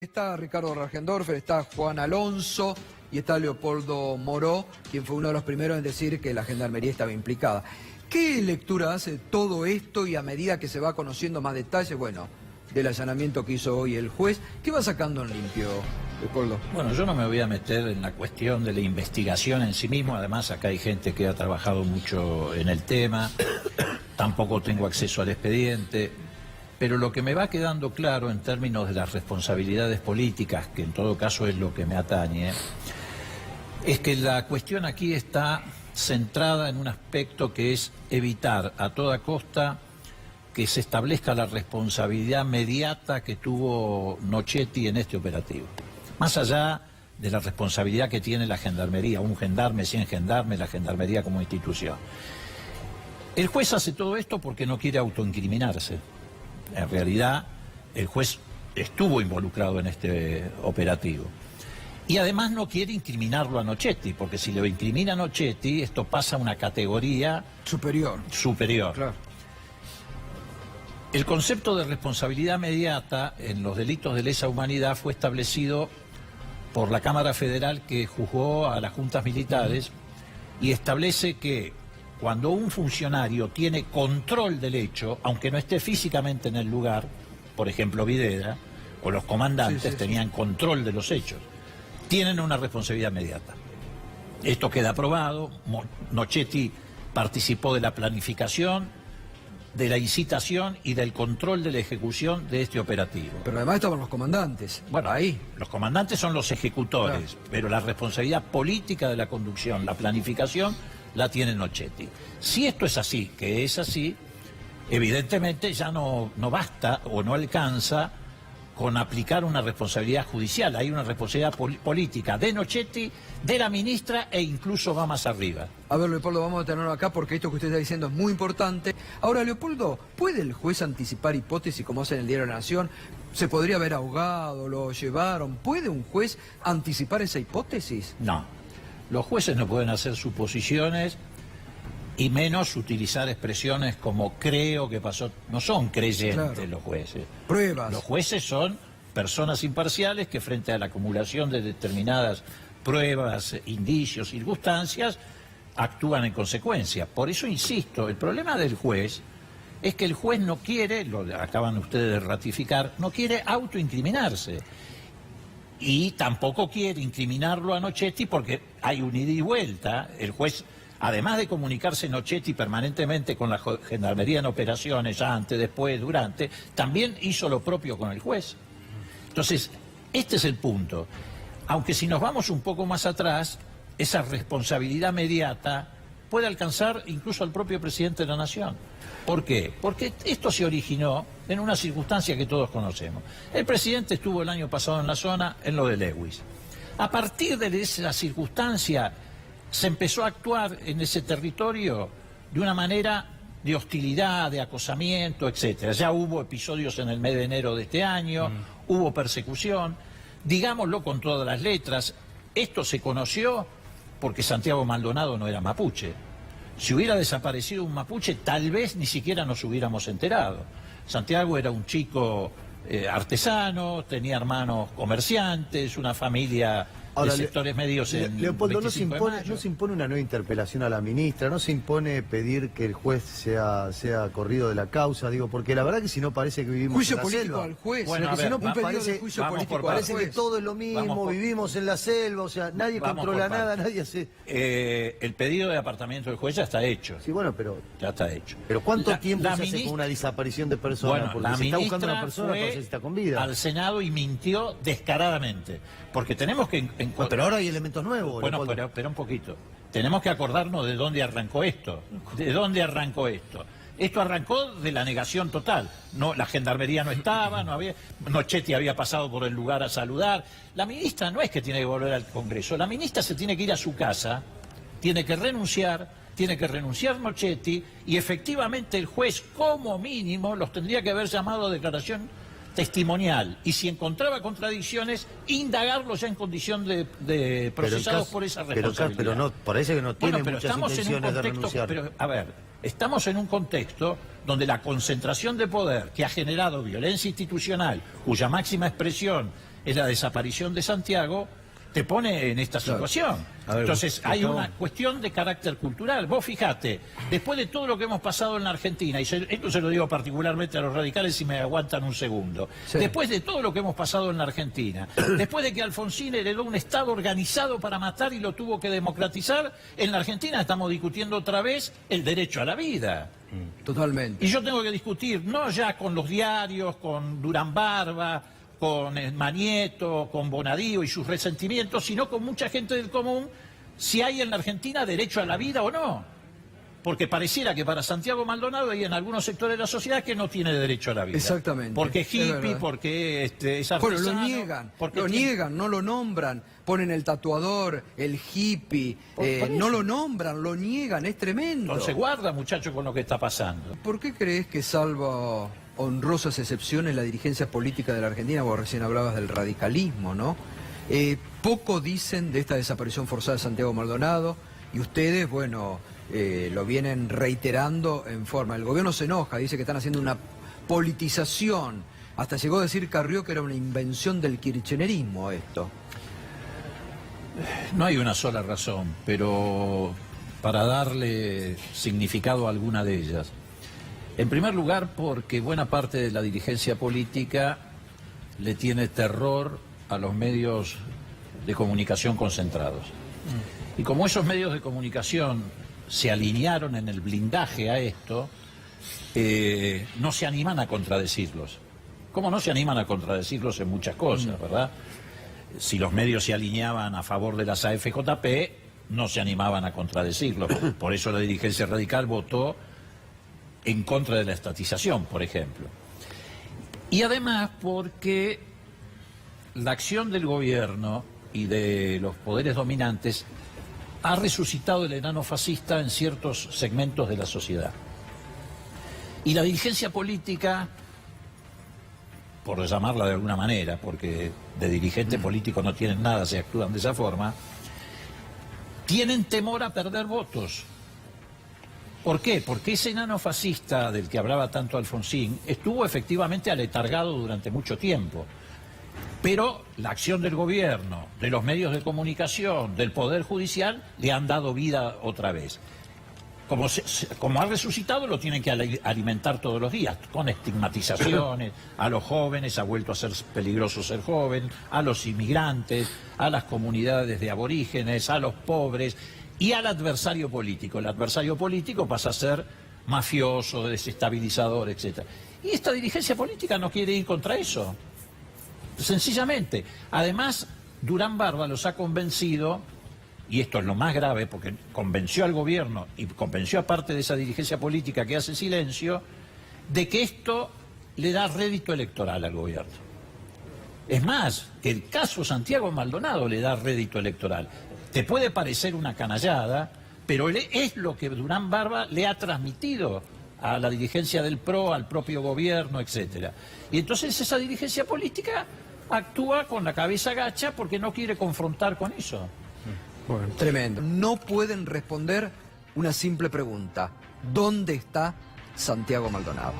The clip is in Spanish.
Está Ricardo Rajendorfer, está Juan Alonso y está Leopoldo Moró, quien fue uno de los primeros en decir que la Gendarmería estaba implicada. ¿Qué lectura hace todo esto y a medida que se va conociendo más detalles, bueno, del allanamiento que hizo hoy el juez? ¿Qué va sacando en limpio, Leopoldo? Bueno, yo no me voy a meter en la cuestión de la investigación en sí mismo, además acá hay gente que ha trabajado mucho en el tema, tampoco tengo acceso al expediente. Pero lo que me va quedando claro en términos de las responsabilidades políticas, que en todo caso es lo que me atañe, es que la cuestión aquí está centrada en un aspecto que es evitar a toda costa que se establezca la responsabilidad mediata que tuvo Nochetti en este operativo. Más allá de la responsabilidad que tiene la Gendarmería, un gendarme, 100 gendarmes, la Gendarmería como institución. El juez hace todo esto porque no quiere autoincriminarse. En realidad, el juez estuvo involucrado en este operativo. Y además no quiere incriminarlo a Nochetti, porque si lo incrimina a Nochetti, esto pasa a una categoría superior. Claro. El concepto de responsabilidad mediata en los delitos de lesa humanidad fue establecido por la Cámara Federal que juzgó a las juntas militares y establece que cuando un funcionario tiene control del hecho, aunque no esté físicamente en el lugar, por ejemplo Videla, o los comandantes tenían control de los hechos, tienen una responsabilidad inmediata. Esto queda aprobado, Nochetti participó de la planificación, de la incitación y del control de la ejecución de este operativo. Pero además estaban los comandantes. Bueno, ahí los comandantes son los ejecutores, claro, pero la responsabilidad política de la conducción, la planificación, la tiene Nochetti. Si esto es así, que es así, evidentemente ya no basta o no alcanza con aplicar una responsabilidad judicial. Hay una responsabilidad política de Nochetti, de la ministra e incluso va más arriba. A ver, Leopoldo, vamos a tenerlo acá porque esto que usted está diciendo es muy importante. Ahora, Leopoldo, ¿puede el juez anticipar hipótesis como hace en el Diario de la Nación? ¿Se podría haber ahogado, lo llevaron? ¿Puede un juez anticipar esa hipótesis? No. Los jueces no pueden hacer suposiciones y menos utilizar expresiones como creo que pasó. No son creyentes, claro, los jueces. Pruebas. Los jueces son personas imparciales que frente a la acumulación de determinadas pruebas, indicios, circunstancias, actúan en consecuencia. Por eso insisto, el problema del juez es que el juez no quiere, lo acaban ustedes de ratificar, no quiere autoincriminarse. Y tampoco quiere incriminarlo a Nochetti porque hay un ida y vuelta. El juez, además de comunicarse Nochetti permanentemente con la Gendarmería en operaciones, antes, después, durante, también hizo lo propio con el juez. Entonces, este es el punto. Aunque si nos vamos un poco más atrás, esa responsabilidad mediata puede alcanzar incluso al propio presidente de la Nación. ¿Por qué? Porque esto se originó en una circunstancia que todos conocemos. El presidente estuvo el año pasado en la zona, en lo de Lewis. A partir de esa circunstancia se empezó a actuar en ese territorio de una manera de hostilidad, de acosamiento, etcétera. Ya hubo episodios en el mes de enero de este año, hubo persecución. Digámoslo con todas las letras, esto se conoció porque Santiago Maldonado no era mapuche. Si hubiera desaparecido un mapuche, tal vez ni siquiera nos hubiéramos enterado. Santiago era un chico artesano, tenía hermanos comerciantes, una familia de sectores medios en Leopoldo, no se impone una nueva interpelación a la ministra, no se impone pedir que el juez sea corrido de la causa, digo, porque la verdad que si no parece que vivimos juicio en la político selva. al juez. Bueno, si no parece que todo es lo mismo, vivimos en la selva, o sea, nadie controla nada, nadie hace... el pedido de apartamiento del juez ya está hecho. Sí, bueno, pero... Ya está hecho. Pero ¿cuánto tiempo se hace con una desaparición de personas? Bueno, porque la se está ministra buscando una persona, no sé si está con vida. Al Senado y mintió descaradamente. Porque tenemos que... Pero ahora hay elementos nuevos. Bueno, pero un poquito. Tenemos que acordarnos de dónde arrancó esto. ¿De dónde arrancó esto? Esto arrancó de la negación total. No, la Gendarmería no estaba, no había... Nochetti había pasado por el lugar a saludar. La ministra no es que tiene que volver al Congreso. La ministra se tiene que ir a su casa, tiene que renunciar Nochetti, y efectivamente el juez, como mínimo, los tendría que haber llamado a declaración testimonial, y si encontraba contradicciones, indagarlos ya en condición de procesados por esa responsabilidad. Pero no, parece que no tiene muchas intenciones de renunciar. Pero, a ver, estamos en un contexto donde la concentración de poder que ha generado violencia institucional, cuya máxima expresión es la desaparición de Santiago, te pone en esta situación. A ver, Entonces hay Gustavo. una cuestión de carácter cultural. Vos fijate, después de todo lo que hemos pasado en la Argentina, y esto se lo digo particularmente a los radicales si me aguantan un segundo, Sí. después de todo lo que hemos pasado en la Argentina, después de que Alfonsín heredó un Estado organizado para matar y lo tuvo que democratizar, en la Argentina estamos discutiendo otra vez el derecho a la vida. Totalmente. Y yo tengo que discutir, no ya con los diarios, con Durán Barba, con Manieto, con Bonadío y sus resentimientos, sino con mucha gente del común, si hay en la Argentina derecho a la vida o no. Porque pareciera que para Santiago Maldonado hay en algunos sectores de la sociedad que no tiene derecho a la vida. Exactamente. Porque es Es hippie, verdad. porque es Bueno, artesano. lo niegan, porque lo tiene- niegan, no lo nombran, ponen el tatuador, el hippie, Por eso. no lo nombran, lo niegan, es tremendo. Entonces guarda, muchacho, con lo que está pasando. ¿Por qué crees que, salvo honrosas excepciones, la dirigencia política de la Argentina, vos recién hablabas del radicalismo, ¿no? Poco dicen de esta desaparición forzada de Santiago Maldonado, y ustedes, bueno, lo vienen reiterando en forma. El gobierno se enoja, dice que están haciendo una politización. Hasta llegó a decir Carrió que era una invención del kirchnerismo esto. No hay una sola razón, pero para darle significado a alguna de ellas. En primer lugar, porque buena parte de la dirigencia política le tiene terror a los medios de comunicación concentrados. Y como esos medios de comunicación se alinearon en el blindaje a esto, no se animan a contradecirlos. ¿Cómo no se animan a contradecirlos en muchas cosas, verdad? Si los medios se alineaban a favor de las AFJP, no se animaban a contradecirlos. Por eso la dirigencia radical votó en contra de la estatización, por ejemplo. Y además porque la acción del gobierno y de los poderes dominantes ha resucitado el enano fascista en ciertos segmentos de la sociedad. Y la dirigencia política, por llamarla de alguna manera, porque de dirigente político no tienen nada si actúan de esa forma, tienen temor a perder votos. ¿Por qué? Porque ese enano fascista del que hablaba tanto Alfonsín estuvo efectivamente aletargado durante mucho tiempo. Pero la acción del gobierno, de los medios de comunicación, del Poder Judicial, le han dado vida otra vez. Como ha resucitado, lo tienen que alimentar todos los días, con estigmatizaciones, a los jóvenes, ha vuelto a ser peligroso ser joven, a los inmigrantes, a las comunidades de aborígenes, a los pobres y al adversario político. El adversario político pasa a ser mafioso, desestabilizador, etc. Y esta dirigencia política no quiere ir contra eso. Sencillamente. Además, Durán Barba los ha convencido, y esto es lo más grave, porque convenció al gobierno y convenció a parte de esa dirigencia política que hace silencio, de que esto le da rédito electoral al gobierno. Es más, que el caso Santiago Maldonado le da rédito electoral. Te puede parecer una canallada, pero es lo que Durán Barba le ha transmitido a la dirigencia del PRO, al propio gobierno, etcétera. Y entonces esa dirigencia política actúa con la cabeza gacha porque no quiere confrontar con eso. Bueno, tremendo. No pueden responder una simple pregunta. ¿Dónde está Santiago Maldonado?